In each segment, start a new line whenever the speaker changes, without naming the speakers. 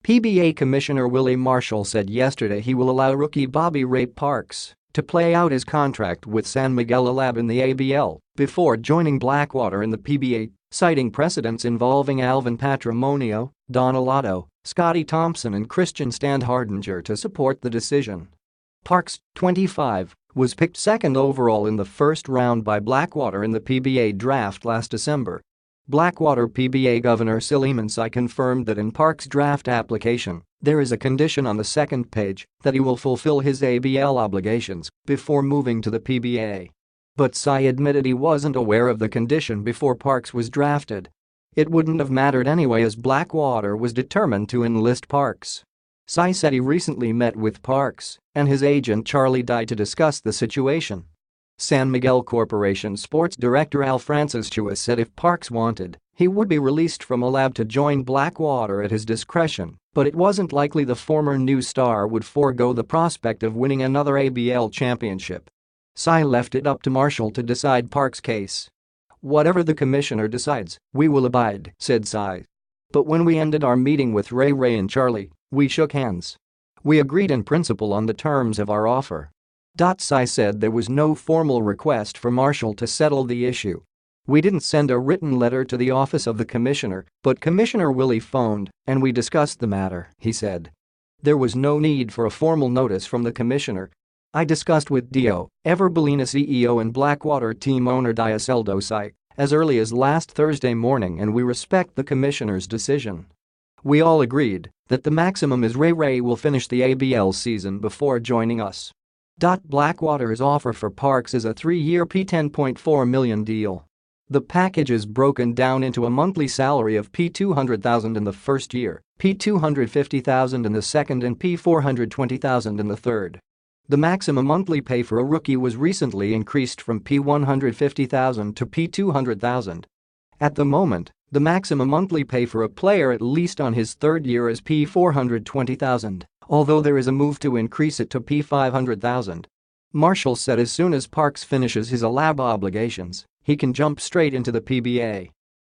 PBA Commissioner Willie Marcial said yesterday he will allow rookie Bobby Ray Parks to play out his contract with San Miguel Alab in the ABL before joining Blackwater in the PBA, citing precedents involving Alvin Patrimonio, Allado, Scottie Thompson and Christian Standhardinger to support the decision. Parks, 25, was picked second overall in the first round by Blackwater in the PBA draft last December. Blackwater PBA Governor Silliman Sy confirmed that in Parks' draft application, there is a condition on the second page that he will fulfill his ABL obligations before moving to the PBA. But Sy admitted he wasn't aware of the condition before Parks was drafted. It wouldn't have mattered anyway as Blackwater was determined to enlist Parks. Sy said he recently met with Parks and his agent Charlie Dye to discuss the situation. San Miguel Corporation Sports Director Alfrancis Chua said if Parks wanted, he would be released from Alab to join Blackwater at his discretion, but it wasn't likely the former new star would forego the prospect of winning another ABL championship. Sy left it up to Marcial to decide Parks' case. "Whatever the commissioner decides, we will abide," said Sy. "But when we ended our meeting with Ray and Charlie, we shook hands. We agreed in principle on the terms of our offer." Sy said there was no formal request for Marcial to settle the issue. "We didn't send a written letter to the office of the commissioner, but Commissioner Willie phoned and we discussed the matter," he said. "There was no need for a formal notice from the commissioner. I discussed with Dio, Everbellina CEO and Blackwater team owner Aldo Sy as early as last Thursday morning and we respect the commissioner's decision. We all agreed that the maximum is Ray will finish the ABL season before joining us." Blackwater's offer for Parks is a 3-year P10.4 million deal. The package is broken down into a monthly salary of P200,000 in the first year, P250,000 in the second and P420,000 in the third. The maximum monthly pay for a rookie was recently increased from P150,000 to P200,000. At the moment, the maximum monthly pay for a player at least on his third year is P420,000, although there is a move to increase it to P500,000. Marcial said as soon as Parks finishes his Alab obligations, he can jump straight into the PBA.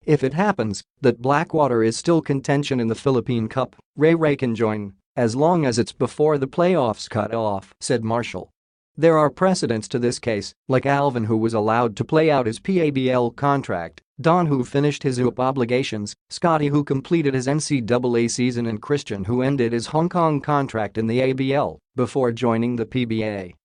If it happens that Blackwater is still contention in the Philippine Cup, Ray can join, as long as it's before the playoffs cut off, said Marcial. There are precedents to this case, like Alvin who was allowed to play out his PABL contract, Don who finished his UP obligations, Scottie who completed his NCAA season and Christian who ended his Hong Kong contract in the ABL before joining the PBA.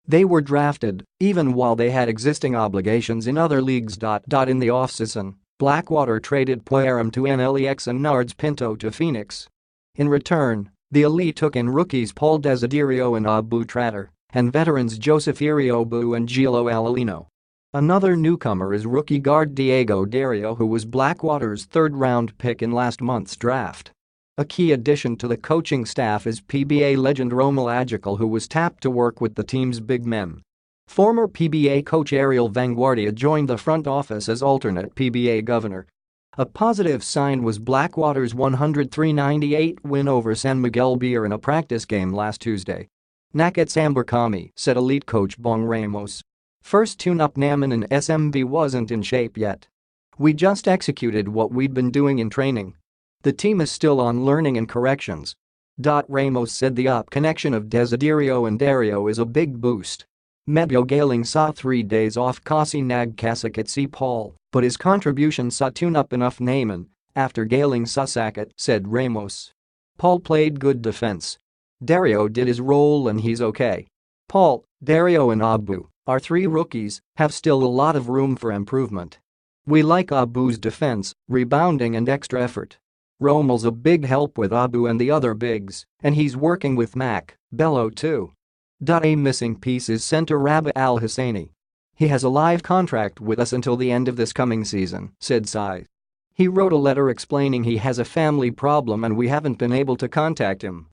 They were drafted, even while they had existing obligations in other leagues. In the offseason, Blackwater traded Puerum to NLEX and Nards Pinto to Phoenix. In return, the Elite took in rookies Paul Desiderio and Abu Tratter, and veterans Joseph Iriobu and Gilo Alalino. Another newcomer is rookie guard Diego Dario who was Blackwater's third-round pick in last month's draft. A key addition to the coaching staff is PBA legend Romel Agical who was tapped to work with the team's big men. Former PBA coach Ariel Vanguardia joined the front office as alternate PBA governor. A positive sign was Blackwater's 103-98 win over San Miguel Beer in a practice game last Tuesday. "Nakit Samberkami," said Elite coach Bong Ramos. "First tune-up namin in SMB wasn't in shape yet. We just executed what we'd been doing in training. The team is still on learning and corrections." Ramos said the up connection of Desiderio and Dario is a big boost. Medyo Galing saw 3 days off kasi nagkasakit si Paul, but his contribution sa tune-up enough naman after Galing sa sakit, said Ramos. "Paul played good defense. Dario did his role and he's okay. Paul, Dario and Abu, our 3 rookies, have still a lot of room for improvement. We like Abu's defense, rebounding and extra effort. Romel's a big help with Abu and the other bigs, and he's working with Mac Bello too. A missing piece is center Rabah Al-Husseini. He has a live contract with us until the end of this coming season," said Sy. "He wrote a letter explaining he has a family problem and we haven't been able to contact him.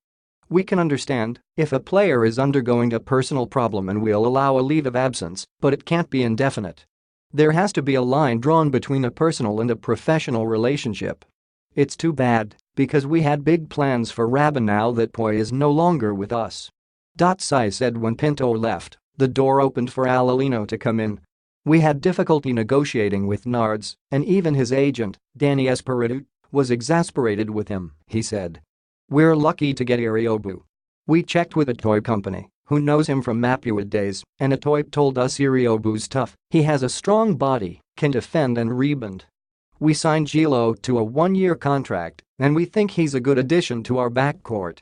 We can understand if a player is undergoing a personal problem and we'll allow a leave of absence, but it can't be indefinite. There has to be a line drawn between a personal and a professional relationship. It's too bad, because we had big plans for Rabah now that Poi is no longer with us." Sy said when Pinto left, the door opened for Alalino to come in. "We had difficulty negotiating with Nards, and even his agent, Danny Espiritu, was exasperated with him," he said. We're lucky to get Iriobu. We checked with a toy company who knows him from Mapua days, and a toy told us Iriobu's tough, he has a strong body, can defend and rebound. We signed Gilo to a 1-year contract, and we think he's a good addition to our backcourt.